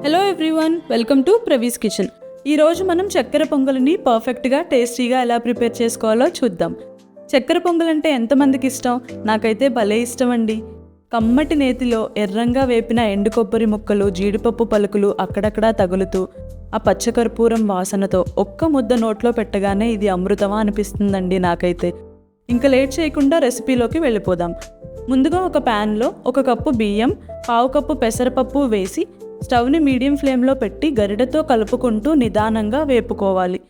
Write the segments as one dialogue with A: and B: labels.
A: Hello everyone, welcome to ప్రవీస్ kitchen. ఈరోజు మనం చక్కెర పొంగల్ని పర్ఫెక్ట్గా టేస్టీగా ఎలా ప్రిపేర్ చేసుకోవాలో చూద్దాం. చక్కెర పొంగల్ అంటే ఎంతమందికి ఇష్టం? నాకైతే భలే ఇష్టం అండి. కమ్మటి నేతిలో ఎర్రంగా వేపిన ఎండు కొబ్బరి ముక్కలు, జీడిపప్పు పలుకులు అక్కడక్కడా తగులుతూ ఆ పచ్చకర్పూరం వాసనతో ఒక్క ముద్ద నోట్లో పెట్టగానే ఇది అమృతమా అనిపిస్తుందండి నాకైతే. ఇంకా లేట్ చేయకుండా రెసిపీలోకి వెళ్ళిపోదాం. ముందుగా ఒక ప్యాన్లో 1 కప్పు బియ్యం, 1/2 కప్పు పెసరపప్పు వేసి స్టవ్ని మీడియం ఫ్లేమ్లో పెట్టి గరిటెతో కలుపుకుంటూ నిదానంగా వేపుకోవాలి.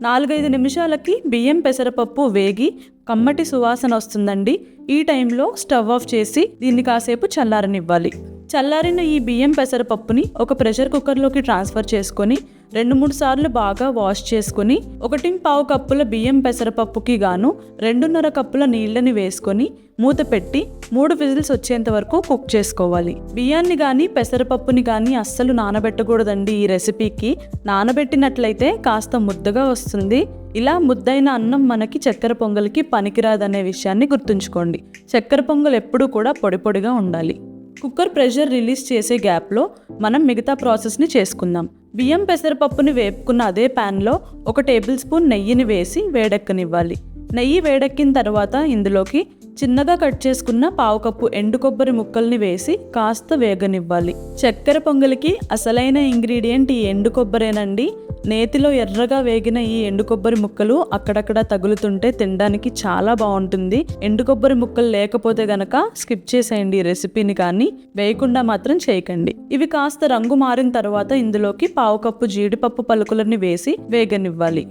A: 4-5 నిమిషాలకి బియ్యం పెసరపప్పు వేగి కమ్మటి సువాసన వస్తుందండి. ఈ టైంలో స్టవ్ ఆఫ్ చేసి దీన్ని కాసేపు చల్లారనివ్వాలి. చల్లారిన ఈ బియ్యం పెసరపప్పుని ఒక ప్రెషర్ కుక్కర్లోకి ట్రాన్స్ఫర్ చేసుకొని 2-3 సార్లు బాగా వాష్ చేసుకొని 1.5 కప్పుల బియ్యం పెసరపప్పుకి గాను 2.5 కప్పుల నీళ్ళని వేసుకొని మూత పెట్టి 3 విజిల్స్ వచ్చేంత వరకు కుక్ చేసుకోవాలి. బియ్యాన్ని కానీ పెసరపప్పుని కానీ అస్సలు నానబెట్టకూడదండి. ఈ రెసిపీకి నానబెట్టినట్లయితే కాస్త ముద్దగా వస్తుంది. ఇలా ముద్దైన అన్నం మనకి చక్కెర పొంగల్కి పనికిరాదనే విషయాన్ని గుర్తుంచుకోండి. చక్కెర పొంగల్ ఎప్పుడూ కూడా పొడి పొడిగా ఉండాలి. కుక్కర్ ప్రెషర్ రిలీజ్ చేసే గ్యాప్లో మనం మిగతా ప్రాసెస్ని చేసుకుందాం. బియ్యం పెసరపప్పుని వేపుకున్న అదే ప్యాన్లో 1 టేబుల్ స్పూన్ నెయ్యిని వేసి వేడెక్కనివ్వాలి. నెయ్యి వేడెక్కిన తర్వాత ఇందులోకి చిన్నగా కట్ చేసుకున్న 1/2 కప్పు ఎండు కొబ్బరి ముక్కల్ని వేసి కాస్త వేగనివ్వాలి. చక్కెర పొంగలికి అసలైన ఇంగ్రీడియంట్ ఈ ఎండు కొబ్బరేనండి. నేతిలో ఎర్రగా వేగిన ఈ ఎండు కొబ్బరి ముక్కలు అక్కడక్కడ తగులుతుంటే తినడానికి చాలా బాగుంటుంది. ఎండు కొబ్బరి ముక్కలు లేకపోతే గనక స్కిప్ చేసేయండి ఈ రెసిపీని, కానీ వేయకుండా మాత్రం చేయకండి. ఇవి కాస్త రంగు మారిన తర్వాత ఇందులోకి 1/2 కప్పు జీడిపప్పు పలుకులని వేసి వేగనివ్వాలి.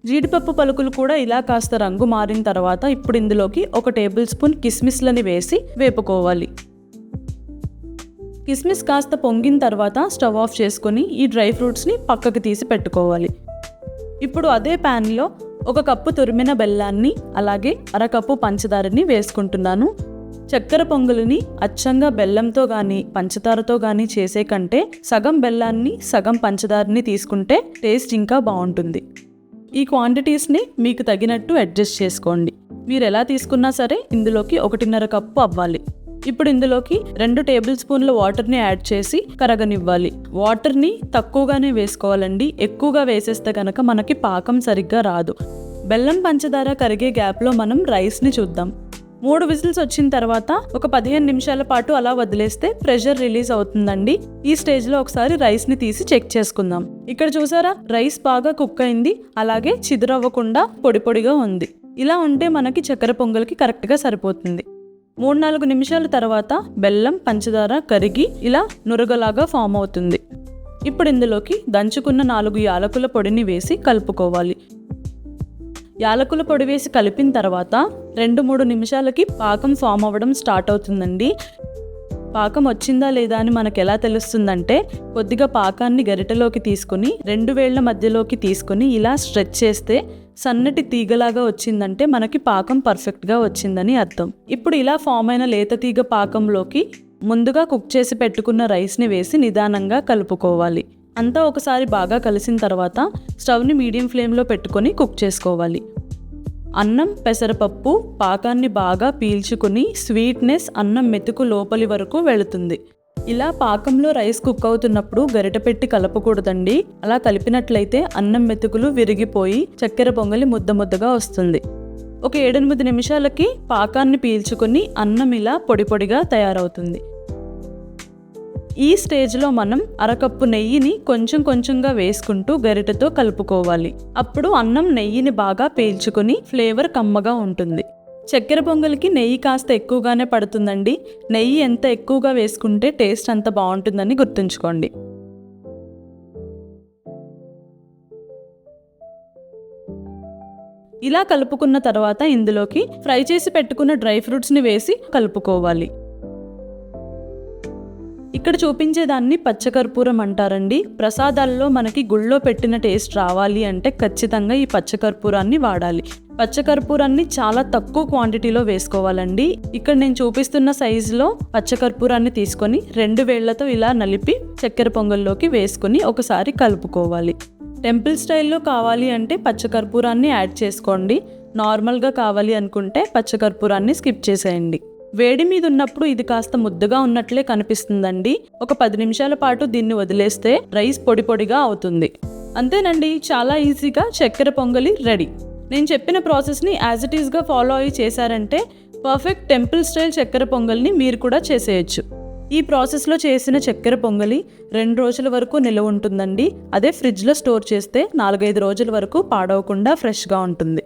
A: జీడిపప్పు పలుకులు కూడా ఇలా కాస్త రంగు మారిన తర్వాత ఇప్పుడు ఇందులోకి 1 టేబుల్ స్పూన్ కిస్మిస్లని వేసి వేపుకోవాలి. కిస్మిస్ కాస్త పొంగిన తర్వాత స్టవ్ ఆఫ్ చేసుకొని ఈ డ్రై ఫ్రూట్స్ని పక్కకి తీసి పెట్టుకోవాలి. ఇప్పుడు అదే ప్యాన్లో 1 కప్పు తురిమిన బెల్లాన్ని అలాగే 1/2 కప్పు పంచదారని వేసుకుంటున్నాను. చక్కెర పొంగలిని అచ్చంగా బెల్లంతో కానీ పంచదారతో కానీ చేసే కంటే సగం బెల్లాన్ని సగం పంచదారని తీసుకుంటే టేస్ట్ ఇంకా బాగుంటుంది. ఈ క్వాంటిటీస్ని మీకు తగినట్టు అడ్జస్ట్ చేసుకోండి. మీరు ఎలా తీసుకున్నా సరే ఇందులోకి 1.5 కప్పు అవ్వాలి. ఇప్పుడు ఇందులోకి 2 టేబుల్ స్పూన్ల వాటర్ని యాడ్ చేసి కరగనివ్వాలి. వాటర్ని తక్కువగానే వేసుకోవాలండి. ఎక్కువగా వేసేస్తే కనుక మనకి పాకం సరిగ్గా రాదు. బెల్లం పంచదార కరిగే గ్యాప్లో మనం రైస్ని చూద్దాం. 3 విజిల్స్ వచ్చిన తర్వాత ఒక 15 నిమిషాల పాటు అలా వదిలేస్తే ప్రెషర్ రిలీజ్ అవుతుందండి. ఈ స్టేజ్లో ఒకసారి రైస్ని తీసి చెక్ చేసుకుందాం. ఇక్కడ చూసారా, రైస్ బాగా కుక్ అయింది, అలాగే చిదురవ్వకుండా పొడి పొడిగా ఉంది. ఇలా ఉంటే మనకి చక్కెర పొంగల్కి కరెక్ట్గా సరిపోతుంది. 3-4 నిమిషాల తర్వాత బెల్లం పంచదార కరిగి ఇలా నురగలాగా ఫామ్ అవుతుంది. ఇప్పుడు ఇందులోకి దంచుకున్న 4 యాలకుల పొడిని వేసి కలుపుకోవాలి. యాలకుల పొడి వేసి కలిపిన తర్వాత 2-3 నిమిషాలకి పాకం ఫామ్ అవ్వడం స్టార్ట్ అవుతుందండి. పాకం వచ్చిందా లేదా అని మనకు ఎలా తెలుస్తుందంటే, కొద్దిగా పాకాన్ని గరిటెలోకి తీసుకొని 2 వేళ్ల మధ్యలోకి తీసుకొని ఇలా స్ట్రెచ్ చేస్తే సన్నటి తీగలాగా వచ్చిందంటే మనకి పాకం పర్ఫెక్ట్గా వచ్చిందని అర్థం. ఇప్పుడు ఇలా ఫామ్ అయిన లేత తీగ పాకంలోకి ముందుగా కుక్ చేసి పెట్టుకున్న రైస్ని వేసి నిదానంగా కలుపుకోవాలి. అంతా ఒకసారి బాగా కలిసిన తర్వాత స్టవ్ని మీడియం ఫ్లేమ్లో పెట్టుకొని కుక్ చేసుకోవాలి. అన్నం పెసరపప్పు పాకాన్ని బాగా పీల్చుకుని స్వీట్నెస్ అన్నం మెతుకు లోపలి వరకు వెళుతుంది. ఇలా పాకంలో రైస్ కుక్ అవుతున్నప్పుడు గరిటె పెట్టి కలపకూడదండి. అలా కలిపినట్లయితే అన్నం మెతుకులు విరిగిపోయి చక్కెర పొంగలి ముద్ద ముద్దగా వస్తుంది. ఒక 7-8 నిమిషాలకి పాకాన్ని పీల్చుకొని అన్నం ఇలా పొడి పొడిగా తయారవుతుంది. ఈ స్టేజ్లో మనం 1/2 కప్పు నెయ్యిని కొంచెం కొంచెంగా వేసుకుంటూ గరిటెతో కలుపుకోవాలి. అప్పుడు అన్నం నెయ్యిని బాగా పీల్చుకొని ఫ్లేవర్ కమ్మగా ఉంటుంది. చక్కెర పొంగల్కి నెయ్యి కాస్త ఎక్కువగానే పడుతుందండి. నెయ్యి ఎంత ఎక్కువగా వేసుకుంటే టేస్ట్ అంత బాగుంటుందని గుర్తుంచుకోండి. ఇలా కలుపుకున్న తర్వాత ఇందులోకి ఫ్రై చేసి పెట్టుకున్న డ్రై ఫ్రూట్స్ని వేసి కలుపుకోవాలి. ఇక్కడ చూపించేదాన్ని పచ్చకర్పూరం అంటారండి. ప్రసాదాల్లో మనకి గుళ్ళో పెట్టిన టేస్ట్ రావాలి అంటే ఖచ్చితంగా ఈ పచ్చకర్పూరాన్ని వాడాలి. పచ్చకర్పూరాన్ని చాలా తక్కువ క్వాంటిటీలో వేసుకోవాలండి. ఇక్కడ నేను చూపిస్తున్న సైజులో పచ్చకర్పూరాన్ని తీసుకొని 2 వేళ్లతో ఇలా నలిపి చక్కెర పొంగల్లోకి వేసుకొని ఒకసారి కలుపుకోవాలి. టెంపుల్ స్టైల్లో కావాలి అంటే పచ్చకర్పూరాన్ని యాడ్ చేసుకోండి. నార్మల్గా కావాలి అనుకుంటే పచ్చకర్పూరాన్ని స్కిప్ చేసేయండి. వేడి మీద ఉన్నప్పుడు ఇది కాస్త ముద్దగా ఉన్నట్లే కనిపిస్తుందండి. ఒక 10 నిమిషాల పాటు దీన్ని వదిలేస్తే రైస్ పొడి పొడిగా అవుతుంది. అంతేనండి, చాలా ఈజీగా చక్కెర పొంగలి రెడీ. నేను చెప్పిన ప్రాసెస్ని యాజ్ ఇట్ ఈస్గా ఫాలో అయ్యి చేశారంటే పర్ఫెక్ట్ టెంపుల్ స్టైల్ చక్కెర పొంగల్ని మీరు కూడా చేసేయచ్చు. ఈ ప్రాసెస్లో చేసిన చక్కెర పొంగలి 2 రోజుల వరకు నిలవ ఉంటుందండి. అదే ఫ్రిడ్జ్లో స్టోర్ చేస్తే 4-5 రోజుల వరకు పాడవకుండా ఫ్రెష్గా ఉంటుంది.